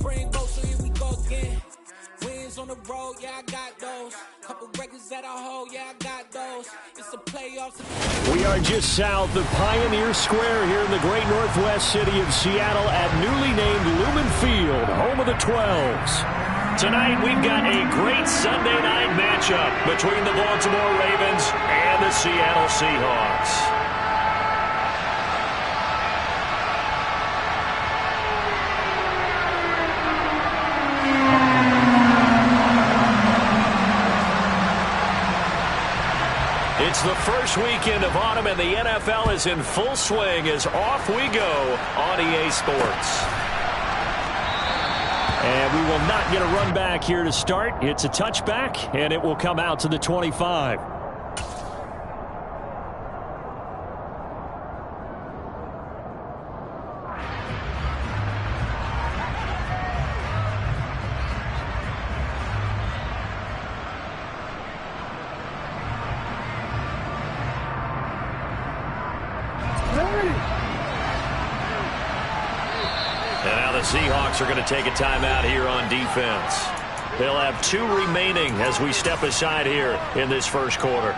bring both, so here we go again. Wins on the road, yeah, I got those. Couple records that I hold, yeah, I got those. It's the playoffs. We are just south of Pioneer Square here in the great northwest city of Seattle at newly named Lumen Field, home of the 12s. Tonight, we've got a great Sunday night matchup between the Baltimore Ravens and the Seattle Seahawks. It's the first weekend of autumn, and the NFL is in full swing as off we go on EA Sports. And we will not get a run back here to start. It's a touchback, and it will come out to the 25. Seahawks are going to take a timeout here on defense. They'll have 2 remaining as we step aside here in this first quarter.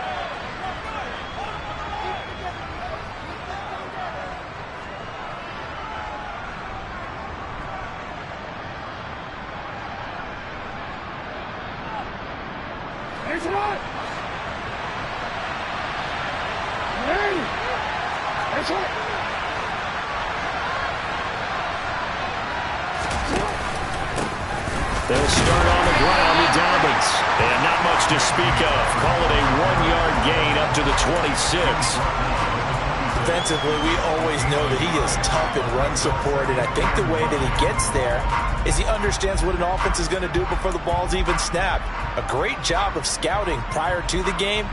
They'll start on the ground with Dobbins. And not much to speak of. Call it a 1-yard gain up to the 26. Defensively, we always know that he is tough in run support, and I think the way that he gets there is he understands what an offense is going to do before the ball's even snapped. A great job of scouting prior to the game,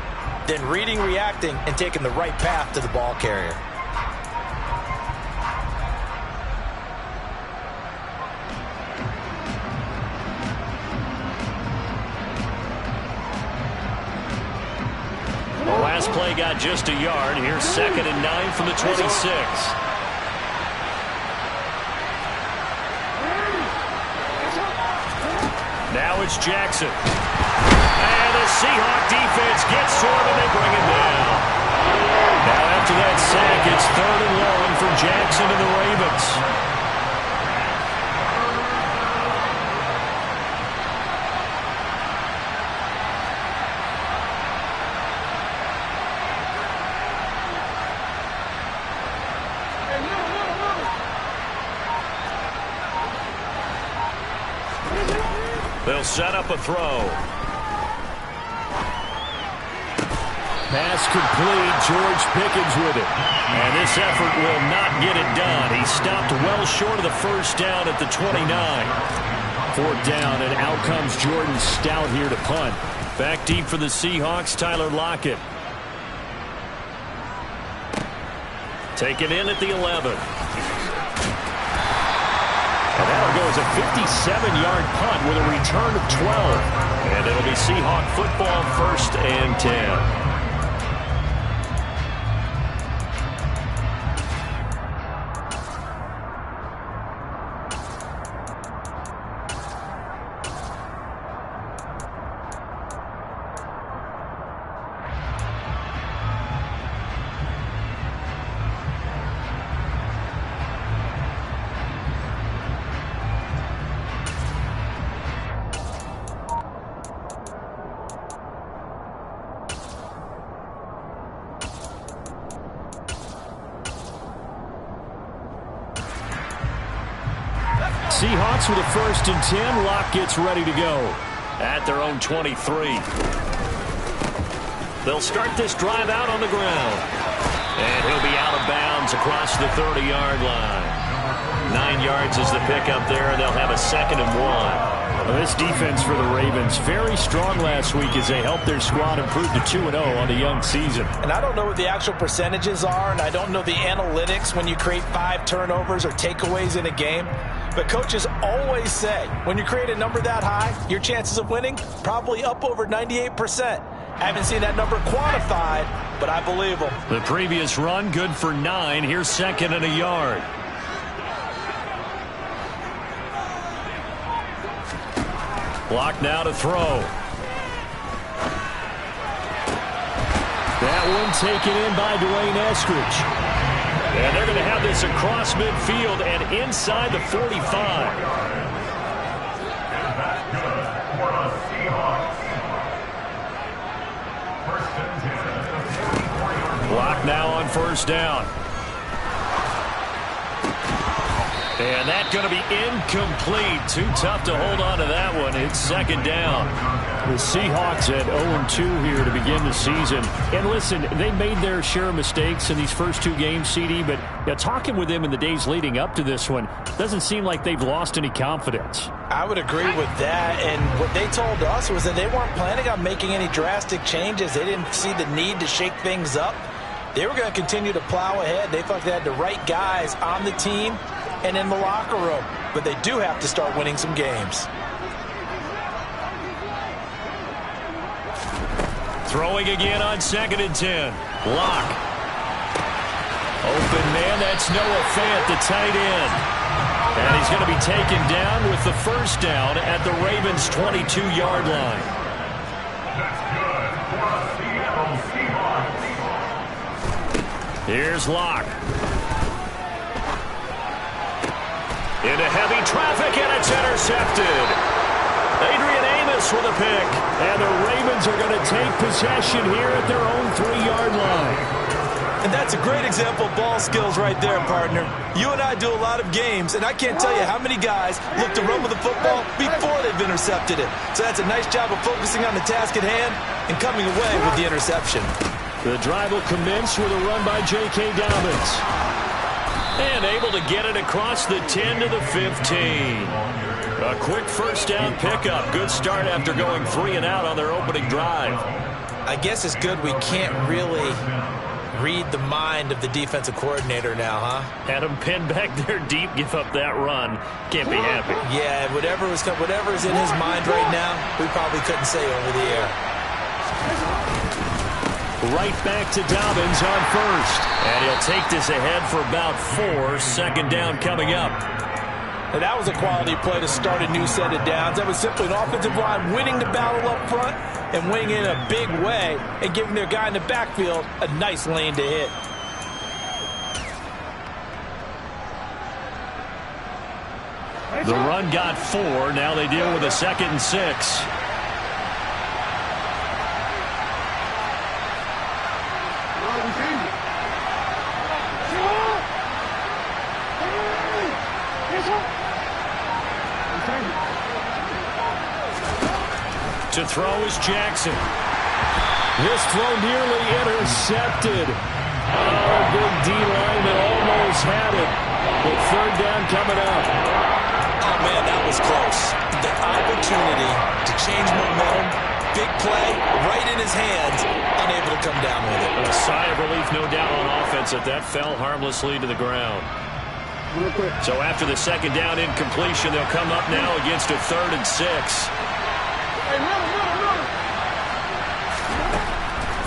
then reading, reacting, and taking the right path to the ball carrier. Last play got just a yard. Here's 2nd and 9 from the 26. Now it's Jackson. And the Seahawk defense gets to him, and they bring him down. Now after that sack, it's 3rd and long for Jackson and the Ravens. They'll set up a throw. Pass complete. George Pickens with it. And this effort will not get it done. He stopped well short of the first down at the 29. 4th down, and out comes Jordan Stout here to punt. Back deep for the Seahawks, Tyler Lockett. Taken in at the 11. And that'll go as a 57-yard punt with a return of 12. And it'll be Seahawk football, 1st and 10. Seahawks with a 1st and 10. Lock gets ready to go at their own 23. They'll start this drive out on the ground. And he'll be out of bounds across the 30-yard line. 9 yards is the pickup there, and they'll have a 2nd and 1. Well, this defense for the Ravens, very strong last week as they helped their squad improve to 2-0 on the young season. And I don't know what the actual percentages are, and I don't know the analytics when you create 5 turnovers or takeaways in a game. But coaches always say, when you create a number that high, your chances of winning probably up over 98%. I haven't seen that number quantified, but I believe them. The previous run, good for 9. Here's 2nd and a yard. Block now to throw. That one taken in by Dwayne Eskridge. And they're going to have this across midfield and inside the 45. Block now on first down. And that's going to be incomplete. Too tough to hold on to that one. It's second down. The Seahawks at 0-2 here to begin the season. And listen, they made their share of mistakes in these first two games, CD, but talking with them in the days leading up to this one, doesn't seem like they've lost any confidence. I would agree with that, and what they told us was that they weren't planning on making any drastic changes. They didn't see the need to shake things up. They were going to continue to plow ahead. They thought they had the right guys on the team and in the locker room, but they do have to start winning some games. Throwing again on 2nd and 10. Lock. Open man, that's Noah Fant, the tight end. And he's going to be taken down with the first down at the Ravens' 22-yard line. Here's Lock. Into heavy traffic, and it's intercepted. Adrian Amos with a pick. And the Ravens are going to take possession here at their own 3-yard line. And that's a great example of ball skills right there, partner. You and I do a lot of games, and I can't tell you how many guys look to run with the football before they've intercepted it. So that's a nice job of focusing on the task at hand and coming away with the interception. The drive will commence with a run by J.K. Dobbins. And able to get it across the 10 to the 15. A quick first down pickup. Good start after going 3 and out on their opening drive. I guess it's good we can't really read the mind of the defensive coordinator now, huh? Had him pinned back there deep, give up that run. Can't be happy. Yeah, whatever's in his mind right now, we probably couldn't say over the air. Right back to Dobbins on first. And he'll take this ahead for about 4. Second down coming up. And that was a quality play to start a new set of downs. That was simply an offensive line winning the battle up front and winning in a big way and giving their guy in the backfield a nice lane to hit. The run got 4. Now they deal with a 2nd and 6. To throw is Jackson. This throw nearly intercepted. Oh, big D-lineman almost had it. But third down coming up. Oh, man, that was close. The opportunity to change momentum, big play, right in his hands, unable to come down with it. A sigh of relief, no doubt, on offense that fell harmlessly to the ground. So after the second down incompletion, they'll come up now against a 3rd and 6.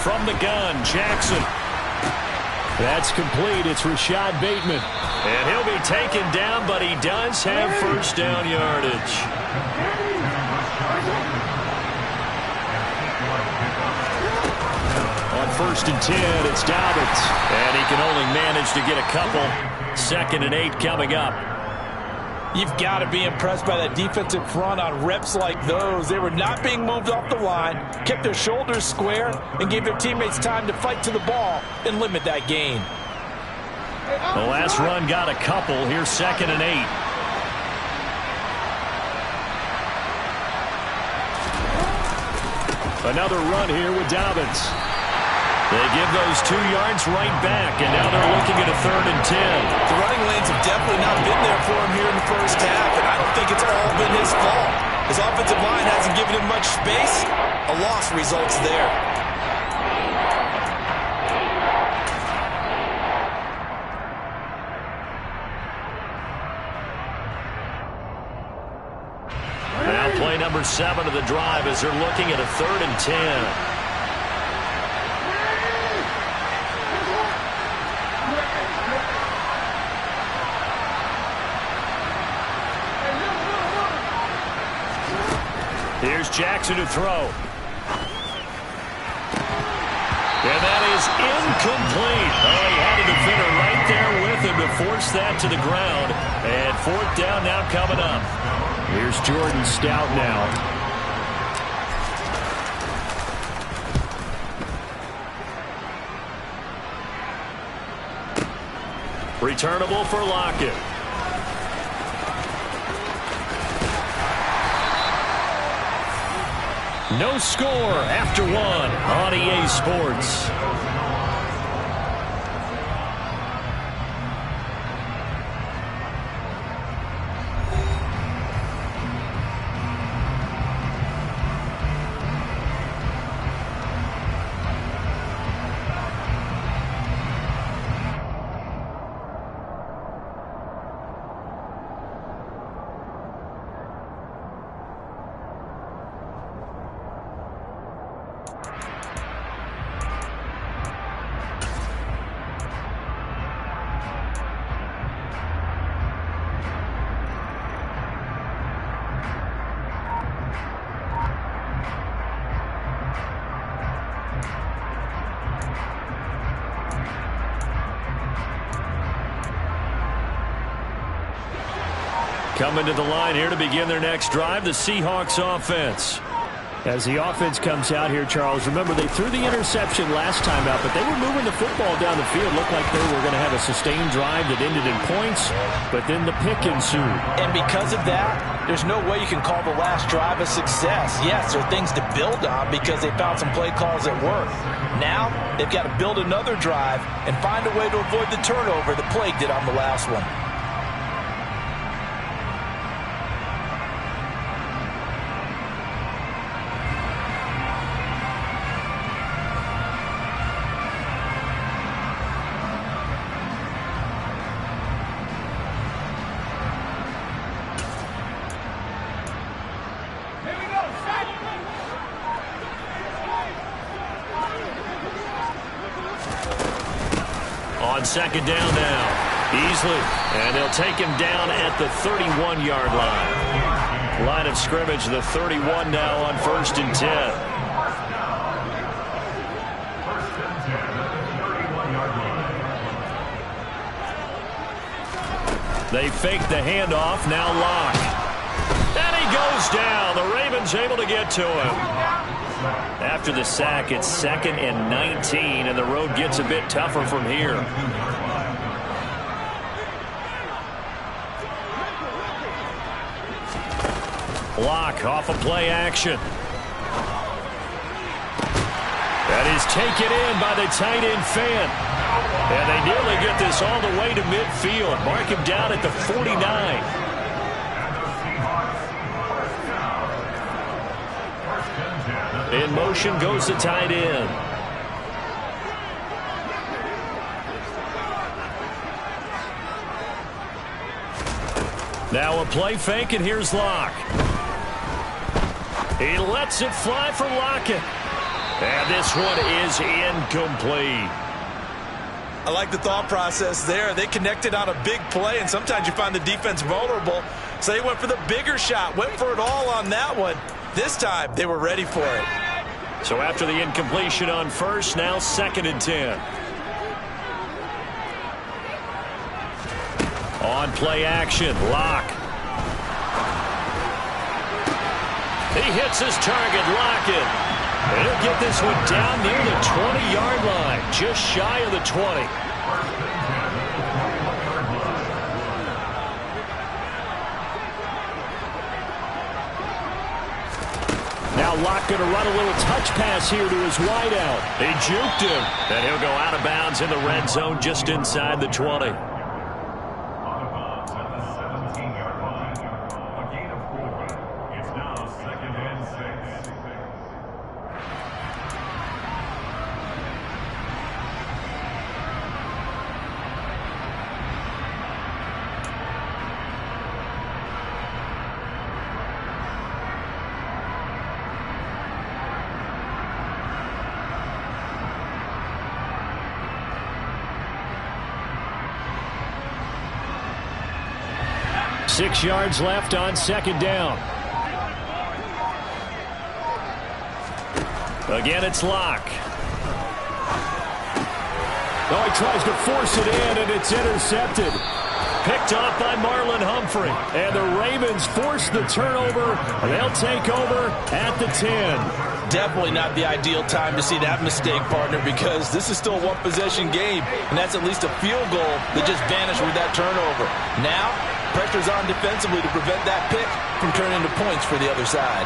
From the gun, Jackson. That's complete. It's Rashad Bateman. And he'll be taken down, but he does have first down yardage. On 1st and 10, it's Dobbins. And he can only manage to get a couple. 2nd and 8 coming up. You've got to be impressed by that defensive front on reps like those. They were not being moved off the line, kept their shoulders square, and gave their teammates time to fight to the ball and limit that gain. The last run got a couple. Here's 2nd and 8. Another run here with Dobbins. They give those 2 yards right back, and now they're looking at a 3rd and 10. The running lanes have definitely not been there for him here in the first half, and I don't think it's all been his fault. His offensive line hasn't given him much space. A loss results there. Now play number 7 of the drive as they're looking at a 3rd and 10. Here's Jackson to throw. And that is incomplete. Oh, he had a defender right there with him to force that to the ground. And fourth down now coming up. Here's Jordan Stout now. Returnable for Lockett. No score after one on EA Sports. Coming to the line here to begin their next drive, the Seahawks offense. As the offense comes out here, Charles, remember they threw the interception last time out, but they were moving the football down the field. Looked like they were going to have a sustained drive that ended in points, but then the pick ensued. And because of that, there's no way you can call the last drive a success. Yes, there are things to build on because they found some play calls that work. Now, they've got to build another drive and find a way to avoid the turnover the play did on the last one. On second down now, Easley, and they'll take him down at the 31-yard line. Line of scrimmage, the 31 now on 1st and 10. They fake the handoff, now Locke. And he goes down. The Ravens able to get to him. After the sack, it's 2nd and 19, and the road gets a bit tougher from here. Block off a play action. That is taken in by the tight end Fan. And they nearly get this all the way to midfield. Mark him down at the 49. In motion goes the tight end. Now a play fake, and here's Locke. He lets it fly for Lockett. And this one is incomplete. I like the thought process there. They connected on a big play, and sometimes you find the defense vulnerable. So they went for the bigger shot, went for it all on that one. This time, they were ready for it. So after the incompletion on first, now 2nd and 10. On play action, Locke. He hits his target, Lockett. And he'll get this one down near the 20-yard line, just shy of the 20. Now Locke going to run a little touch pass here to his wideout. They juked him, and he'll go out of bounds in the red zone just inside the 20. Six yards left on second down. Again, it's Locke. Oh, he tries to force it in, and it's intercepted. Picked off by Marlon Humphrey. And the Ravens force the turnover. They'll take over at the 10. Definitely not the ideal time to see that mistake, partner, because this is still a one-possession game, and that's at least a field goal that just vanished with that turnover. Now, pressure's on defensively to prevent that pick from turning into points for the other side.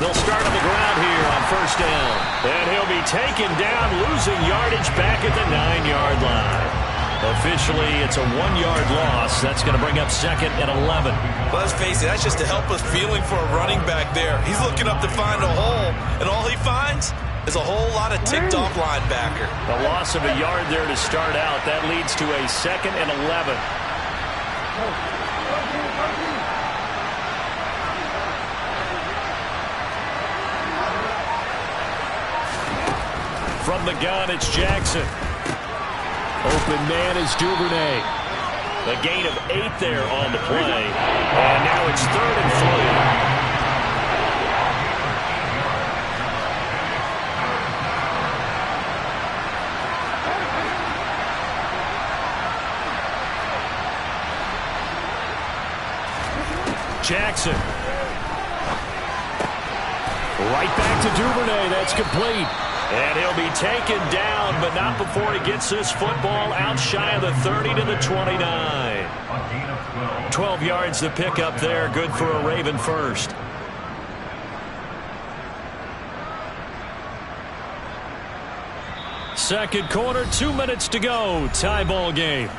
They'll start on the ground here on first down. And he'll be taken down, losing yardage back at the 9-yard line. Officially, it's a 1-yard loss. That's going to bring up second and 11. Well, let's face it, that's just a helpless feeling for a running back there. He's looking up to find a hole, and all he finds is a whole lot of ticked-off linebacker. A loss of a yard there to start out. That leads to a second and 11. From the gun, it's Jackson. Open man is Duvernay. A gain of 8 there on the play. And now it's 3rd and 3. Jackson. Right back to Duvernay. That's complete. And he'll be taken down, but not before he gets this football out shy of the 30 to the 29. 12 yards to pick up there. Good for a Raven first. Second quarter, 2 minutes to go. Tie ball game.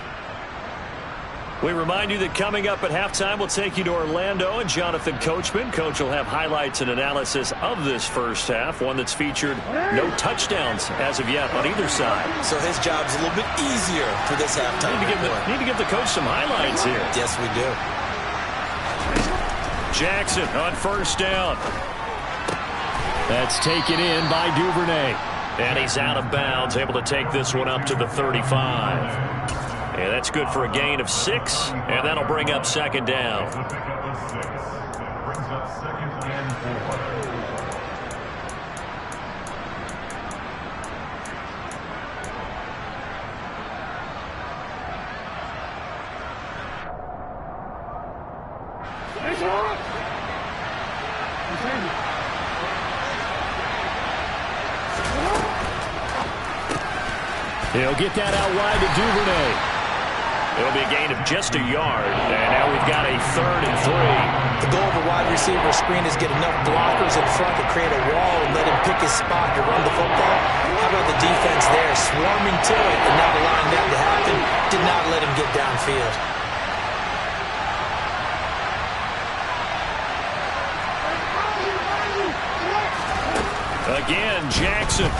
We remind you that coming up at halftime, we'll take you to Orlando and Jonathan Coachman. Coach will have highlights and analysis of this first half, one that's featured no touchdowns as of yet on either side. So his job's a little bit easier for this halftime. Need to give the coach some highlights here. Yes, we do. Jackson on first down. That's taken in by Duvernay. And he's out of bounds, able to take this one up to the 35. And that's good for a gain of 6, and that'll bring up second down. He'll get that out wide to Duvernay. It'll be a gain of just a yard, and now we've got a 3rd and 3. The goal of a wide receiver screen is get enough blockers in front to create a wall and let him pick his spot to run the football. How about the defense there, swarming to it and not allowing that to happen? Did not let him get downfield. Again, Jackson.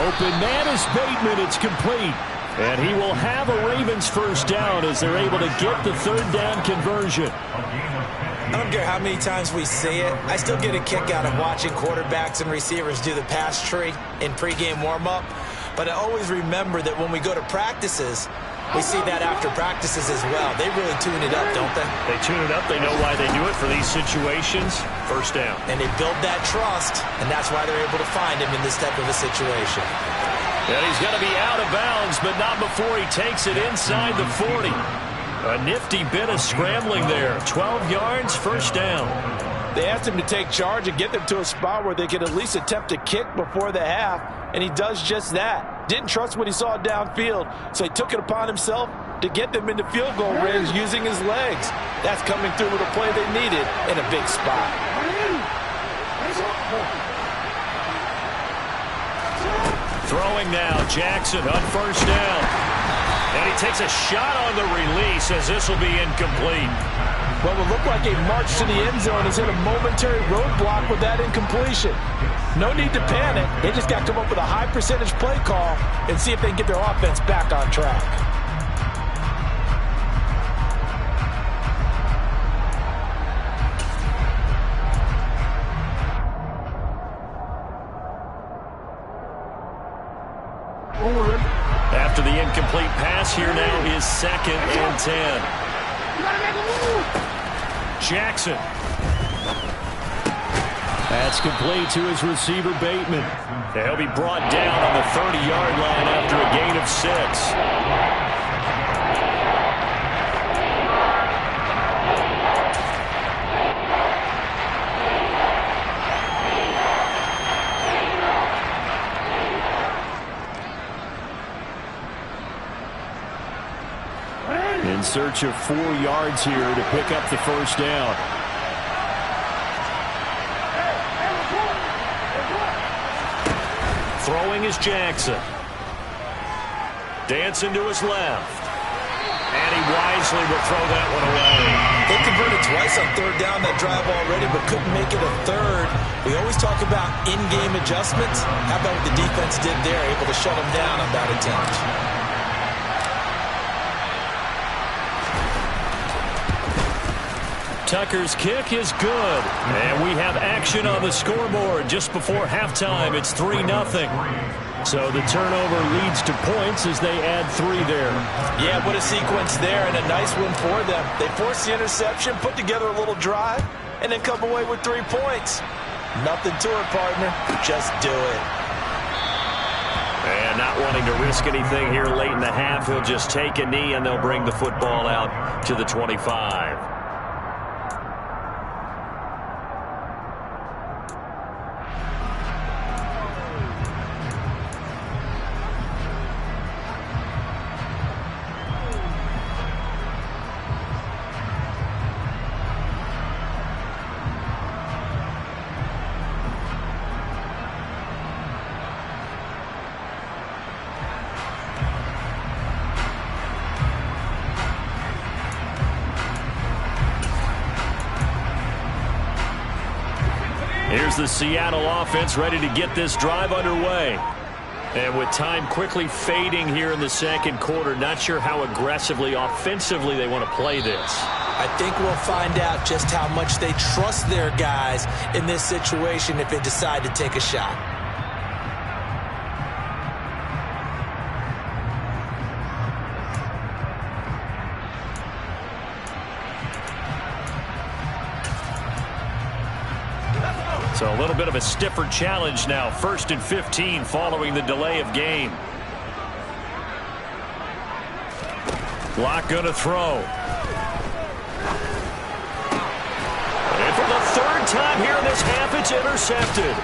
Open man is Bateman. It's complete. And he will have a Ravens first down as they're able to get the 3rd down conversion. I don't care how many times we see it. I still get a kick out of watching quarterbacks and receivers do the pass tree in pregame warm-up. But I always remember that when we go to practices, we see that after practices as well. They really tune it up, don't they? They tune it up. They know why they do it for these situations. First down. And they build that trust, and that's why they're able to find him in this type of a situation. And he's going to be out of bounds, but not before he takes it inside the 40. A nifty bit of scrambling there. 12 yards, first down. They asked him to take charge and get them to a spot where they could at least attempt a kick before the half, and he does just that. Didn't trust what he saw downfield, so he took it upon himself to get them into field goal range using his legs. That's coming through with a play they needed in a big spot. Throwing now, Jackson on first down. And he takes a shot on the release as this will be incomplete. Well, it looked like a march to the end zone is hit a momentary roadblock with that incompletion. No need to panic. They just got to come up with a high percentage play call and see if they can get their offense back on track. After the incomplete pass, here now is 2nd and 10. Jackson. That's complete to his receiver, Bateman. He'll be brought down on the 30-yard line after a gain of 6. In search of 4 yards here to pick up the first down. Throwing is Jackson. Dancing to his left. And he wisely will throw that one away. They converted twice on third down that drive already, but couldn't make it a third. We always talk about in-game adjustments. How about what the defense did there, able to shut them down on that attempt. Tucker's kick is good. And we have action on the scoreboard just before halftime. It's 3-0. So the turnover leads to points as they add 3 there. Yeah, what a sequence there, and a nice one for them. They forced the interception, put together a little drive, and then come away with 3 points. Nothing to it, partner. Just do it. And not wanting to risk anything here late in the half, he'll just take a knee, and they'll bring the football out to the 25. Here's the Seattle offense ready to get this drive underway. And with time quickly fading here in the second quarter, not sure how aggressively, offensively they want to play this. I think we'll find out just how much they trust their guys in this situation if they decide to take a shot. So a little bit of a stiffer challenge now. 1st and 15 following the delay of game. Locke going to throw. And for the 3rd time here in this half, it's intercepted.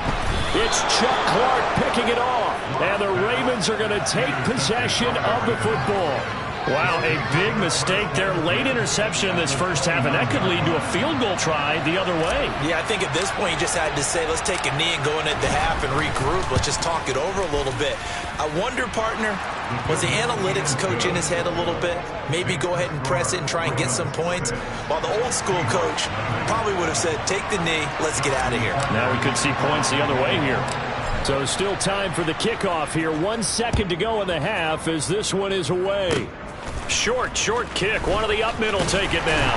It's Chuck Clark picking it off. And the Ravens are going to take possession of the football. Wow, a big mistake there. Late interception in this first half, and that could lead to a field goal try the other way. Yeah, I think at this point you just had to say, let's take a knee and go in at the half and regroup. Let's just talk it over a little bit. I wonder, partner, was the analytics coach in his head a little bit? Maybe go ahead and press it and try and get some points? While the old school coach probably would have said, take the knee, let's get out of here. Now we could see points the other way here. So still time for the kickoff here. 1 second to go in the half as this one is away. Short kick. One of the up middle take it now.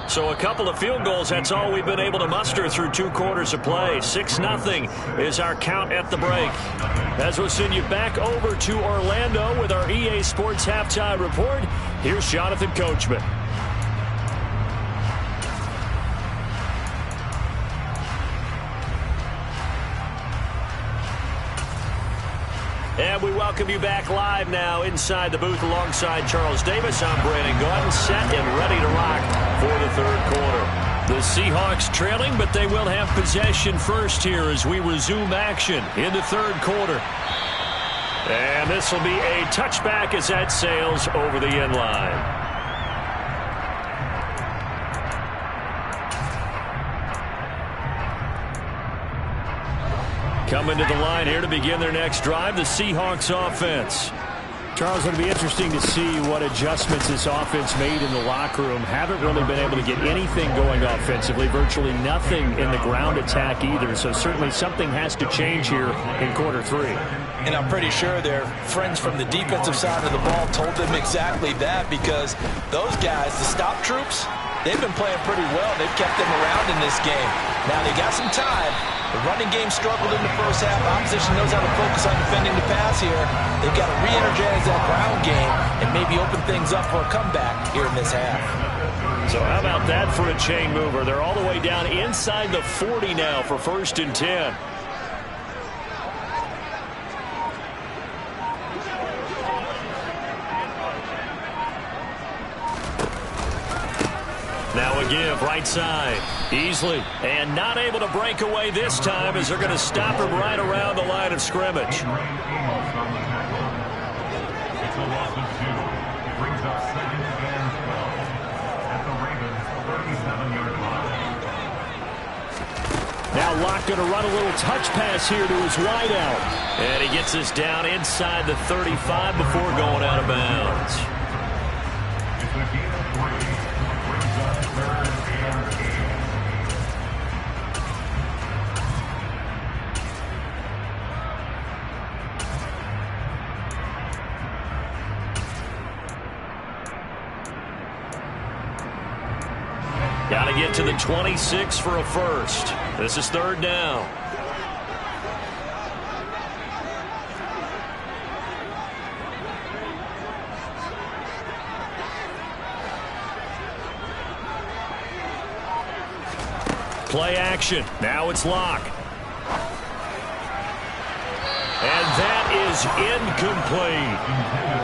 So a couple of field goals, that's all we've been able to muster through 2 quarters of play. 6-0 is our count at the break. As we'll send you back over to Orlando with our EA Sports Halftime Report, here's Jonathan Coachman. And we welcome you back live now inside the booth alongside Charles Davis. I'm Brandon Gaudin, set and ready to rock for the 3rd quarter. The Seahawks trailing, but they will have possession first here as we resume action in the 3rd quarter. And this will be a touchback as that sails over the end line. Coming to the line here to begin their next drive, the Seahawks offense. Charles, it'll be interesting to see what adjustments this offense made in the locker room. Haven't really been able to get anything going offensively, virtually nothing in the ground attack either. So certainly something has to change here in quarter 3. And I'm pretty sure their friends from the defensive side of the ball told them exactly that, because those guys, the stop troops, they've been playing pretty well. They've kept them around in this game. Now they got some time, The running game struggled in the first half. Opposition knows how to focus on defending the pass here. They've got to re-energize that ground game and maybe open things up for a comeback here in this half. So how about that for a chain mover? They're all the way down inside the 40 now for 1st and 10. Now a give right side. Easily. And not able to break away this time as they're going to stop him right around the line of scrimmage. Now Locke going to run a little touch pass here to his wideout. And he gets us down inside the 35 before going out of bounds. Got to get to the 26 for a first. This is 3rd down. Play action. Now it's Locke. And that is incomplete.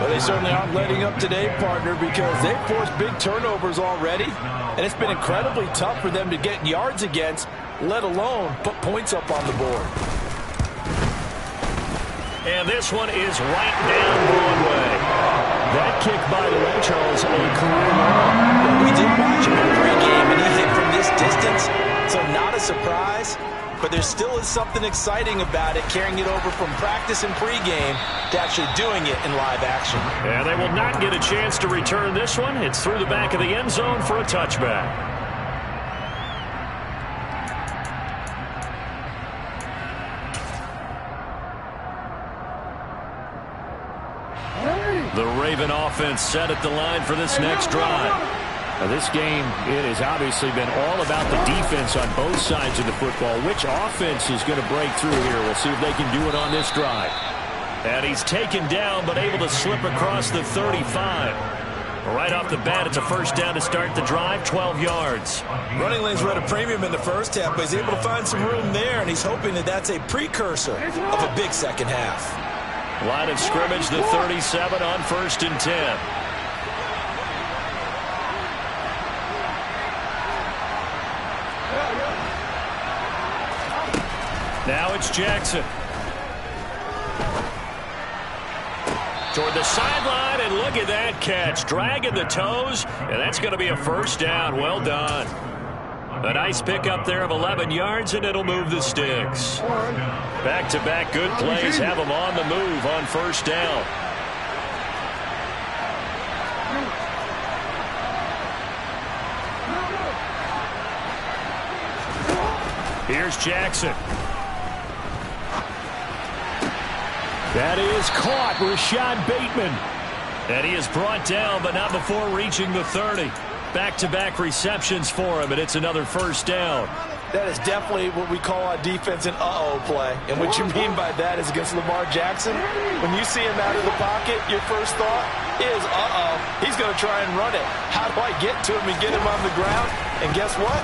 Well, they certainly aren't letting up today, partner, because they've forced big turnovers already. And it's been incredibly tough for them to get yards against, let alone put points up on the board. And this one is right down Broadway. That kick, by the way, Charles, a career long. We did watch him in pregame, and he hit from this distance, so not a surprise. But there still is something exciting about it, carrying it over from practice and pregame to actually doing it in live action. And they will not get a chance to return this one. It's through the back of the end zone for a touchback. The Raven offense set at the line for this next drive. Now this game, it has obviously been all about the defense on both sides of the football. Which offense is going to break through here? We'll see if they can do it on this drive. And he's taken down but able to slip across the 35. Right off the bat, it's a first down to start the drive, 12 yards. Running lanes were at a premium in the first half, but he's able to find some room there, and he's hoping that that's a precursor of a big second half. Line of scrimmage, the 37 on 1st and 10. Now it's Jackson. Toward the sideline, and look at that catch. Dragging the toes, and that's going to be a first down. Well done. A nice pickup there of 11 yards, and it'll move the sticks. Back-to-back good plays have them on the move on first down. Here's Jackson. That is caught. Rashad Bateman. And he is brought down, but not before reaching the 30. Back-to-back receptions for him, and it's another first down. That is definitely what we call on defense an uh-oh play. And what you mean by that is against Lamar Jackson, when you see him out of the pocket, your first thought is, uh-oh, he's going to try and run it. How do I get to him and get him on the ground? And guess what?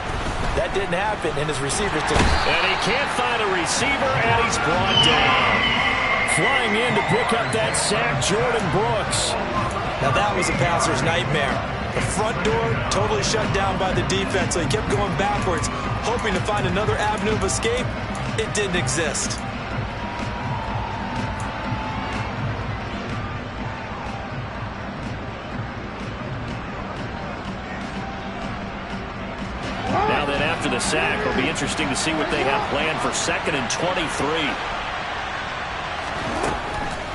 That didn't happen, and his receivers did. And he can't find a receiver, and he's brought down. Flying in to pick up that sack, Jordan Brooks. Now that was a passer's nightmare. The front door totally shut down by the defense, so he kept going backwards, hoping to find another avenue of escape. It didn't exist. Now then, after the sack, it'll be interesting to see what they have planned for 2nd and 23.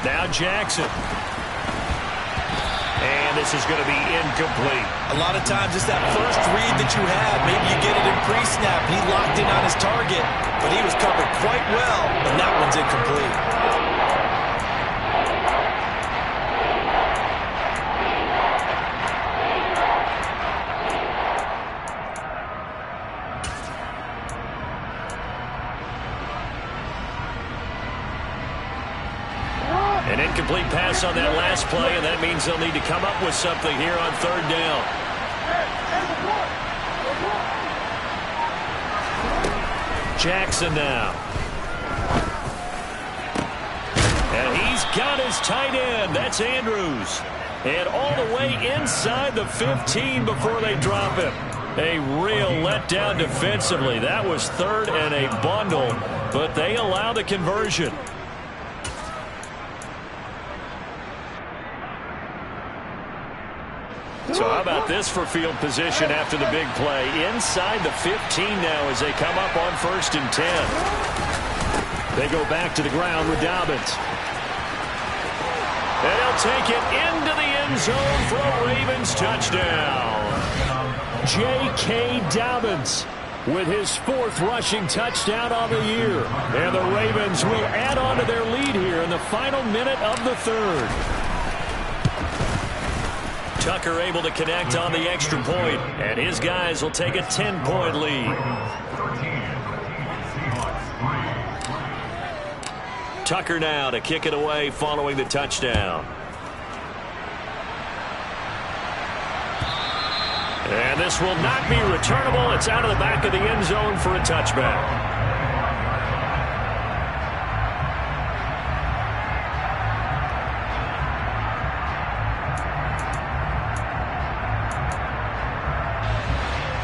Now Jackson. And this is going to be incomplete. A lot of times it's that first read that you have. Maybe you get it in pre-snap. He locked in on his target, but he was covered quite well, and that one's incomplete. pass on that last play, and that means they'll need to come up with something here on third down. Jackson now. And he's got his tight end. That's Andrews. And all the way inside the 15 before they drop him. A real letdown defensively. That was third and a bundle, but they allow the conversion. So how about this for field position after the big play? Inside the 15 now as they come up on 1st and 10. They go back to the ground with Dobbins. And he'll take it into the end zone for a Ravens touchdown. J.K. Dobbins with his 4th rushing touchdown on the year. And the Ravens will add on to their lead here in the final minute of the 3rd. Tucker able to connect on the extra point, and his guys will take a 10-point lead. Tucker now to kick it away following the touchdown. And this will not be returnable. It's out of the back of the end zone for a touchback.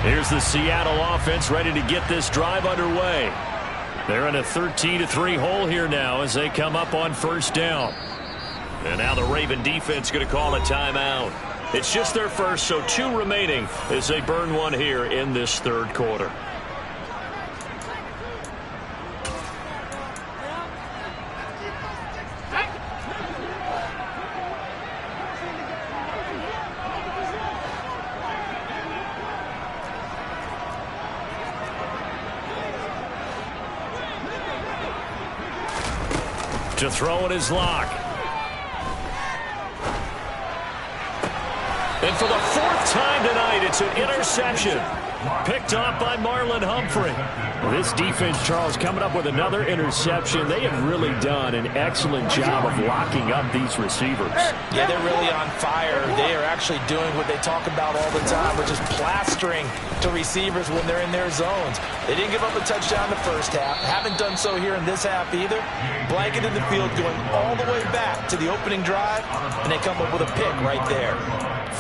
Here's the Seattle offense ready to get this drive underway. They're in a 13-3 hole here now as they come up on 1st down. And now the Raven defense going to call a timeout. It's just their first, so 2 remaining as they burn one here in this 3rd quarter. To throw in his lock. And for the 4th time tonight, it's an interception. Picked off by Marlon Humphrey. This defense, Charles, coming up with another interception. They have really done an excellent job of locking up these receivers. Yeah, they're really on fire. They are actually doing what they talk about all the time, which is plastering to receivers when they're in their zones. They didn't give up a touchdown in the first half. Haven't done so here in this half either. Blanketed the field going all the way back to the opening drive, and they come up with a pick right there.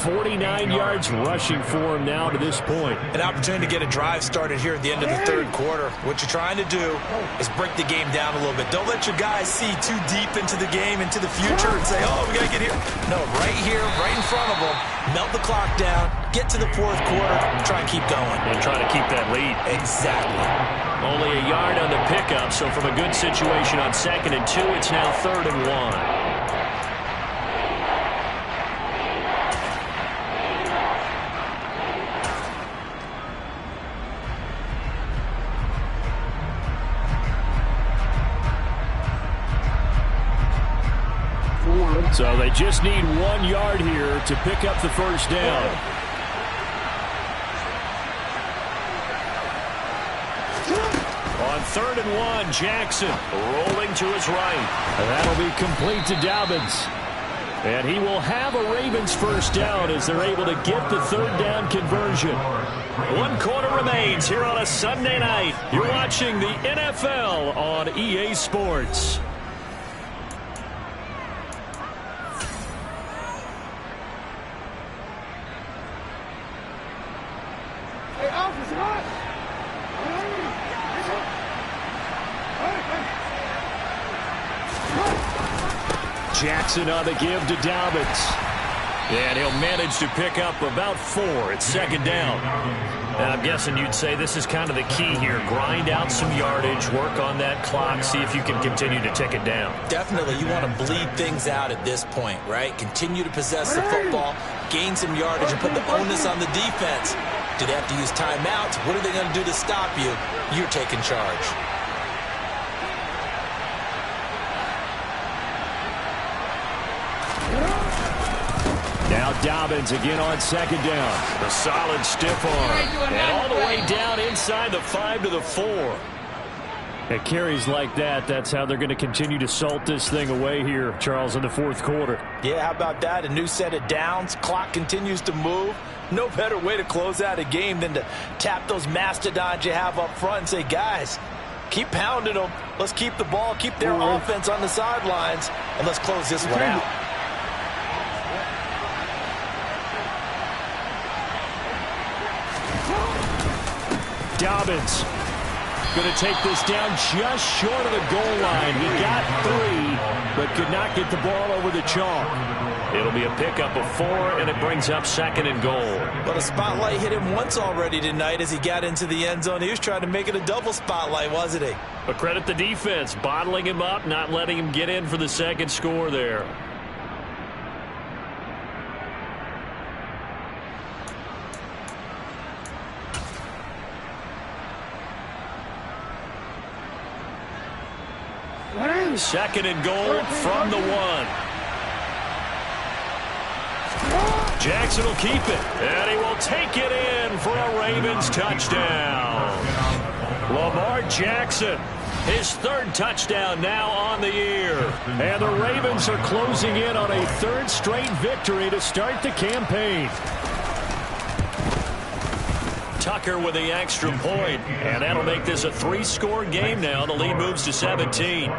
49 yards rushing for him now to this point. An opportunity to get a drive started here at the end of the 3rd quarter. What you're trying to do is break the game down a little bit. Don't let your guys see too deep into the game, into the future, and say, oh, we got to get here. No, right here, right in front of them. Melt the clock down, get to the 4th quarter, and try and keep going. And try to keep that lead. Exactly. Only a yard on the pickup, so from a good situation on 2nd and 2, it's now 3rd and 1. So they just need 1 yard here to pick up the 1st down. On 3rd and 1, Jackson rolling to his right. That'll be complete to Dobbins. And he will have a Ravens 1st down as they're able to get the 3rd down conversion. 1 quarter remains here on a Sunday night. You're watching the NFL on EA Sports. Jackson on the give to Dobbins. And he'll manage to pick up about 4 at 2nd down. And I'm guessing you'd say this is kind of the key here. Grind out some yardage, work on that clock, see if you can continue to tick it down. Definitely, you want to bleed things out at this point, right? Continue to possess the football, gain some yardage, and put the onus on the defense. Do they have to use timeouts? What are they going to do to stop you? You're taking charge. Now Dobbins again on 2nd down. A solid stiff arm. And all the way down inside the 5 to the 4. At carries like that, that's how they're going to continue to salt this thing away here, Charles, in the fourth quarter. Yeah, how about that? A new set of downs. Clock continues to move. No better way to close out a game than to tap those mastodons you have up front and say, guys, keep pounding them. Let's keep the ball, keep their offense on the sidelines, and let's close this one out. Dobbins going to take this down just short of the goal line. He got 3, but could not get the ball over the chalk. It'll be a pickup of 4, and it brings up 2nd and goal. But a spotlight hit him once already tonight as he got into the end zone. He was trying to make it a double spotlight, wasn't he? But credit the defense, bottling him up, not letting him get in for the 2nd score there. Second and goal from the 1. Jackson will keep it, and he will take it in for a Ravens touchdown. Lamar Jackson, his 3rd touchdown now on the year. And the Ravens are closing in on a 3rd straight victory to start the campaign. Tucker with the extra point, and that'll make this a 3-score game now. The lead moves to 17.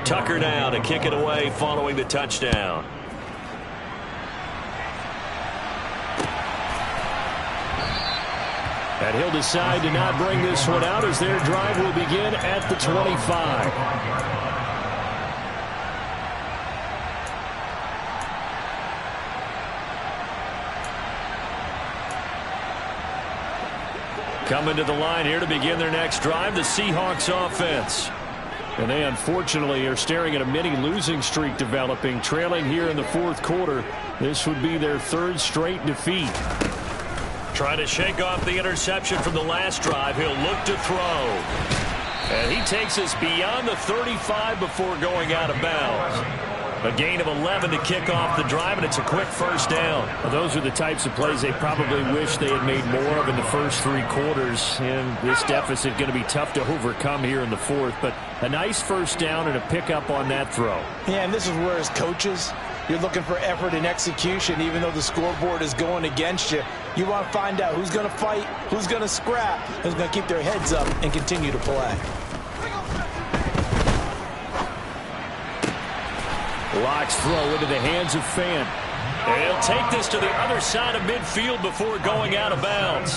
Tucker now to kick it away following the touchdown. And he'll decide to not bring this one out as their drive will begin at the 25. Coming to the line here to begin their next drive, the Seahawks offense. And they unfortunately are staring at a mini losing streak developing, trailing here in the fourth quarter. This would be their 3rd straight defeat. Trying to shake off the interception from the last drive. He'll look to throw. And he takes us beyond the 35 before going out of bounds. A gain of 11 to kick off the drive, and it's a quick first down. Well, those are the types of plays they probably wish they had made more of in the first 3 quarters. And this deficit going to be tough to overcome here in the fourth. But a nice first down and a pickup on that throw. Yeah, and this is where as coaches, you're looking for effort and execution. Even though the scoreboard is going against you, you want to find out who's going to fight, who's going to scrap, who's going to keep their heads up and continue to play. Locke's throw into the hands of Fan. And he'll take this to the other side of midfield before going out of bounds.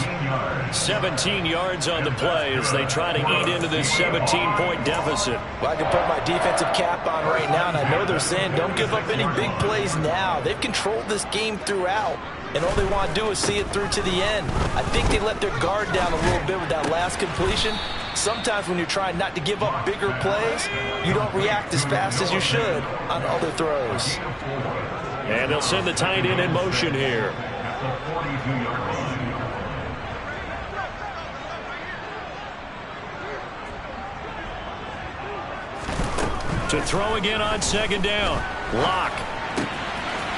17 yards on the play as they try to eat into this 17-point deficit. Well, I can put my defensive cap on right now, and I know they're saying don't give up any big plays now. They've controlled this game throughout, and all they want to do is see it through to the end. I think they let their guard down a little bit with that last completion. Sometimes when you're trying not to give up bigger plays, you don't react as fast as you should on other throws. And they'll send the tight end in motion here. To throw again on 2nd down. Locke.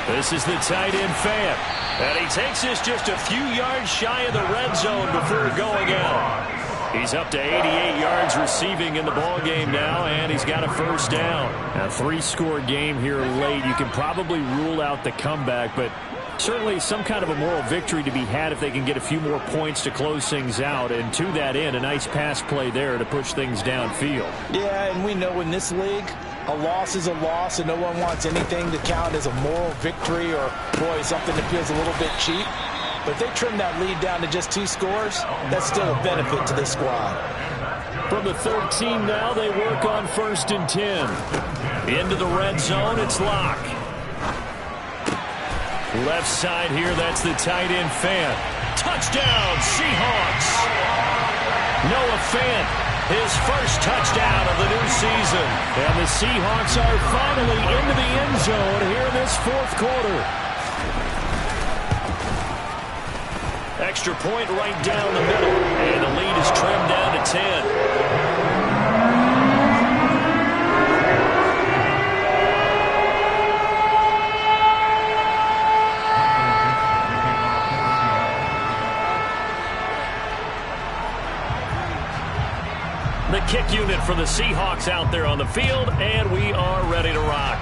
This is the tight end Fan. And he takes this just a few yards shy of the red zone before going out. He's up to 88 yards receiving in the ballgame now, and he's got a first down. A 3-score game here late. You can probably rule out the comeback, but certainly some kind of a moral victory to be had if they can get a few more points to close things out. And to that end, a nice pass play there to push things downfield. Yeah, and we know in this league, a loss is a loss, and no one wants anything to count as a moral victory or, boy, something that feels a little bit cheap. But if they trim that lead down to just 2 scores, that's still a benefit to this squad. From the 13 now, they work on 1st and 10. Into the red zone, it's Locke. Left side here, that's the tight end Fan. Touchdown, Seahawks! Noah Fant, his first touchdown of the new season. And the Seahawks are finally into the end zone here in this fourth quarter. Extra point right down the middle, and the lead is trimmed down to 10. the Seahawks out there on the field, and we are ready to rock.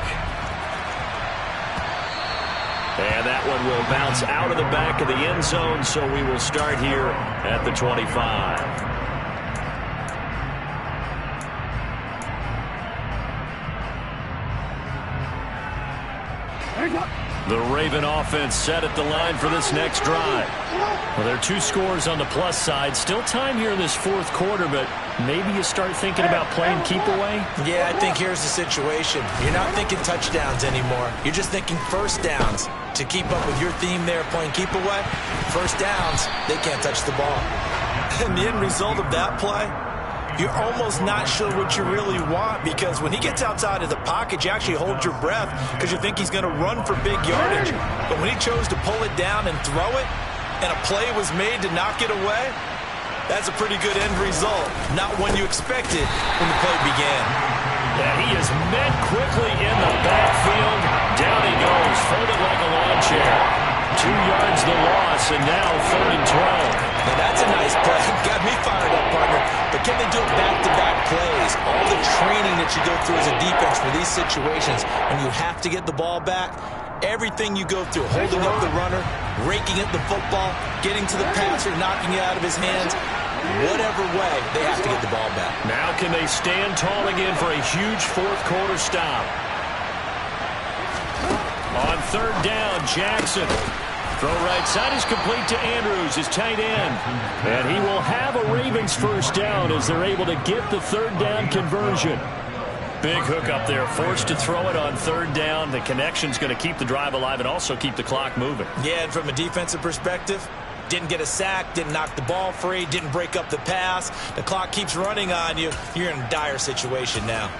And that one will bounce out of the back of the end zone, so we will start here at the 25. The Raven offense set at the line for this next drive. Well, there are 2 scores on the plus side. Still time here in this fourth quarter, but maybe you start thinking about playing keep away? Yeah, I think here's the situation. You're not thinking touchdowns anymore. You're just thinking first downs. To keep up with your theme there, playing keep away, first downs, they can't touch the ball. And the end result of that play, you're almost not sure what you really want, because when he gets outside of the pocket, you actually hold your breath because you think he's going to run for big yardage. But when he chose to pull it down and throw it, and a play was made to knock it away, that's a pretty good end result. Not one you expected when the play began. Yeah, he is met quickly in the backfield. Down he goes, folded like a lawn chair. 2 yards the loss, and now 3rd and 12. Now that's a nice play. Got me fired up, partner. But can they do it back-to-back plays? All the training that you go through as a defense for these situations, when you have to get the ball back, everything you go through, holding up the runner, raking at the football, getting to the passer, knocking it out of his hands, whatever way, they have to get the ball back. Now can they stand tall again for a huge fourth quarter stop? On 3rd down, Jackson. Throw right side is complete to Andrews, his tight end. And he will have a Ravens first down as they're able to get the 3rd down conversion. Big hook up there, forced to throw it on 3rd down. The connection's going to keep the drive alive and also keep the clock moving. Yeah, and from a defensive perspective, didn't get a sack, didn't knock the ball free, didn't break up the pass. The clock keeps running on you. You're in a dire situation now.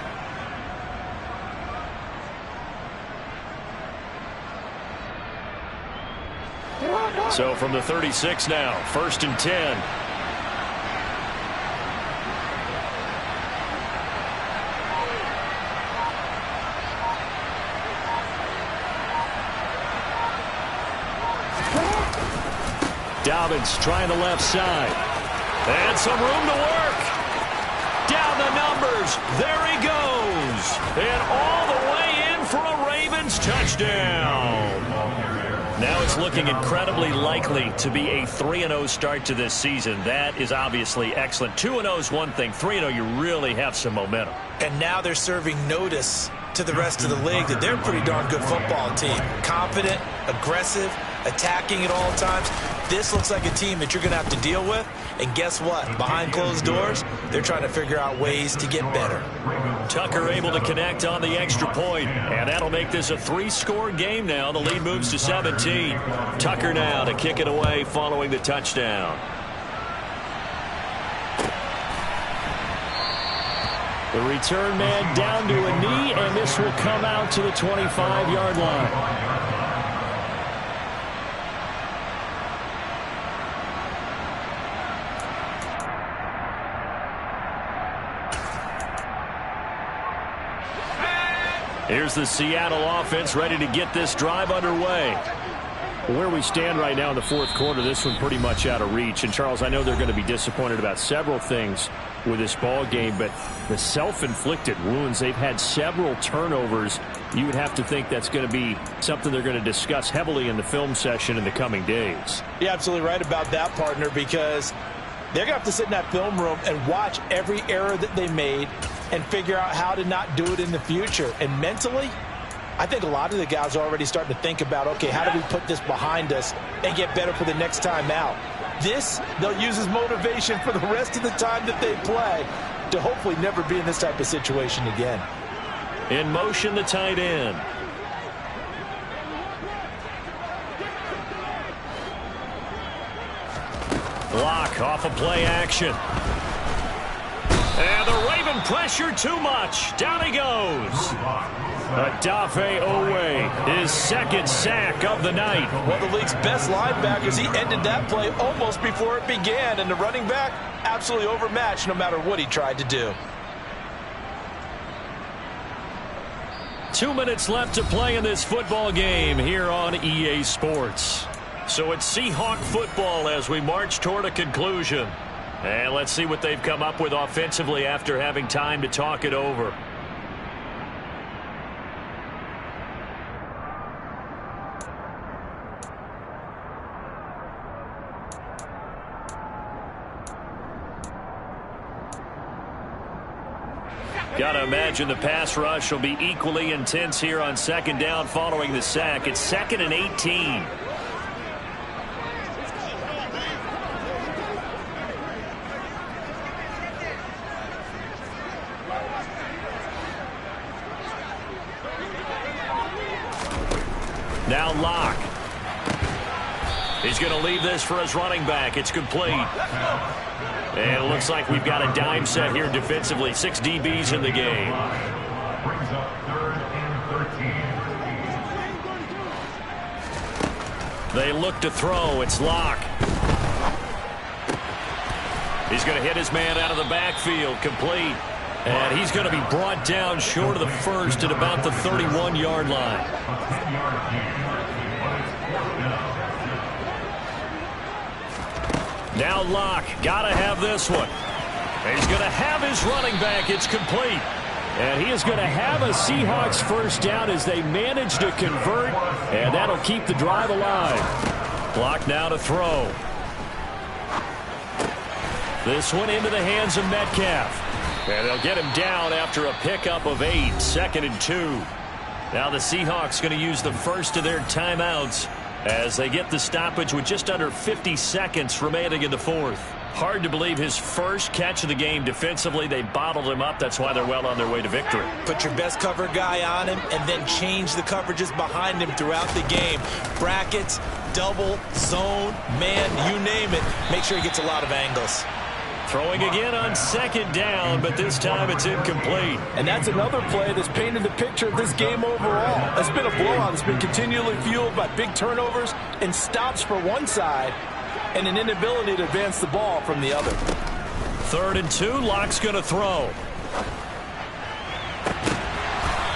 So from the 36 now, 1st and 10. Dobbins trying the left side. And some room to work. Down the numbers. There he goes. And all the way in for a Ravens touchdown. Now it's looking incredibly likely to be a 3-0 start to this season. That is obviously excellent. 2-0 is one thing. 3-0, you really have some momentum. And now they're serving notice to the rest of the league that they're a pretty darn good football team. Confident, aggressive, attacking at all times. This looks like a team that you're going to have to deal with. And guess what? Behind closed doors, they're trying to figure out ways to get better. Tucker able to connect on the extra point, and that'll make this a 3-score game now. The lead moves to 17. Tucker now to kick it away following the touchdown. The return man down to a knee, and this will come out to the 25-yard line. Here's the Seattle offense ready to get this drive underway. Where we stand right now in the fourth quarter, this one pretty much out of reach. And, Charles, I know they're going to be disappointed about several things with this ball game, but the self-inflicted wounds, they've had several turnovers. You would have to think that's going to be something they're going to discuss heavily in the film session in the coming days. You're absolutely right about that, partner, because they're going to have to sit in that film room and watch every error that they made and figure out how to not do it in the future. And mentally, I think a lot of the guys are already starting to think about, okay, how do we put this behind us and get better for the next time out? This, they'll use as motivation for the rest of the time that they play to hopefully never be in this type of situation again. In motion, the tight end. Block off of play action. And the Raven pressure too much. Down he goes. Adafe Owe, his second sack of the night. One of the league's best linebackers, he ended that play almost before it began. And the running back, absolutely overmatched no matter what he tried to do. 2 minutes left to play in this football game here on EA Sports. So it's Seahawk football as we march toward a conclusion. And let's see what they've come up with offensively after having time to talk it over. Got to imagine the pass rush will be equally intense here on second down following the sack. It's 2nd and 18. Now Locke. He's going to leave this for his running back. It's complete. And it looks like we've got a dime set here defensively. 6 DBs in the game. Brings up 3rd and 13. They look to throw. It's Locke. He's going to hit his man out of the backfield. Complete. And he's going to be brought down short of the first at about the 31-yard line. Now Locke, got to have this one. He's going to have his running back. It's complete. And he is going to have a Seahawks first down as they manage to convert. And that'll keep the drive alive. Locke now to throw. This one into the hands of Metcalf. And they'll get him down after a pickup of 8. 2nd and 2. Now the Seahawks going to use the first of their timeouts as they get the stoppage with just under 50 seconds remaining in the fourth. Hard to believe his first catch of the game defensively. They bottled him up. That's why they're well on their way to victory. Put your best cover guy on him and then change the coverages behind him throughout the game. Brackets, double, zone, man, you name it. Make sure he gets a lot of angles. Throwing again on 2nd down, but this time it's incomplete. And that's another play that's painted the picture of this game overall. It's been a blowout. It's been continually fueled by big turnovers and stops for one side and an inability to advance the ball from the other. 3rd and 2, Locke's going to throw.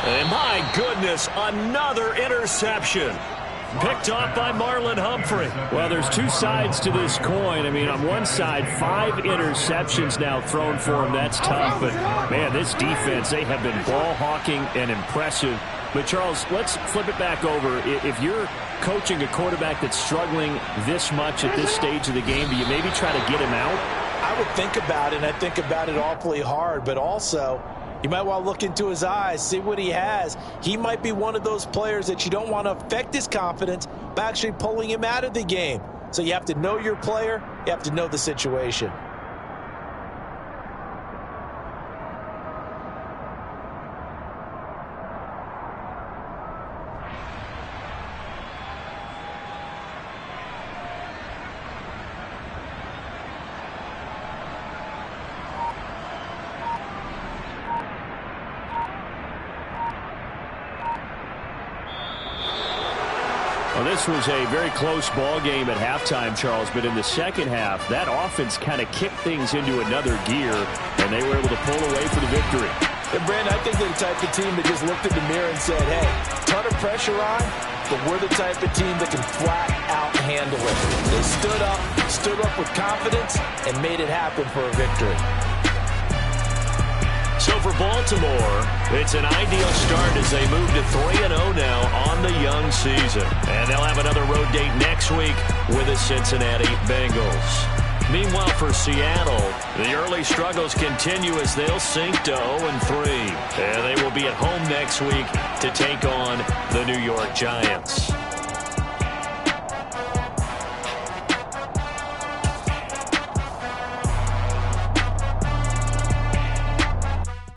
And my goodness, another interception. Picked off by Marlon Humphrey. Well, there's two sides to this coin. I mean, on one side, 5 interceptions now thrown for him. That's tough. But, man, this defense, they have been ball hawking and impressive. But, Charles, let's flip it back over. If you're coaching a quarterback that's struggling this much at this stage of the game, do you maybe try to get him out? I would think about it, and I think about it awfully hard. But also, you might want to look into his eyes, see what he has. He might be one of those players that you don't want to affect his confidence by actually pulling him out of the game. So you have to know your player. You have to know the situation. Well, this was a very close ball game at halftime, Charles, but in the second half, that offense kind of kicked things into another gear, and they were able to pull away for the victory. And, Brandon, I think they're the type of team that just looked in the mirror and said, hey, ton of pressure on, but we're the type of team that can flat out handle it. They stood up with confidence, and made it happen for a victory. So for Baltimore, it's an ideal start as they move to 3-0 now on the young season. And they'll have another road date next week with the Cincinnati Bengals. Meanwhile, for Seattle, the early struggles continue as they'll sink to 0-3. And they will be at home next week to take on the New York Giants.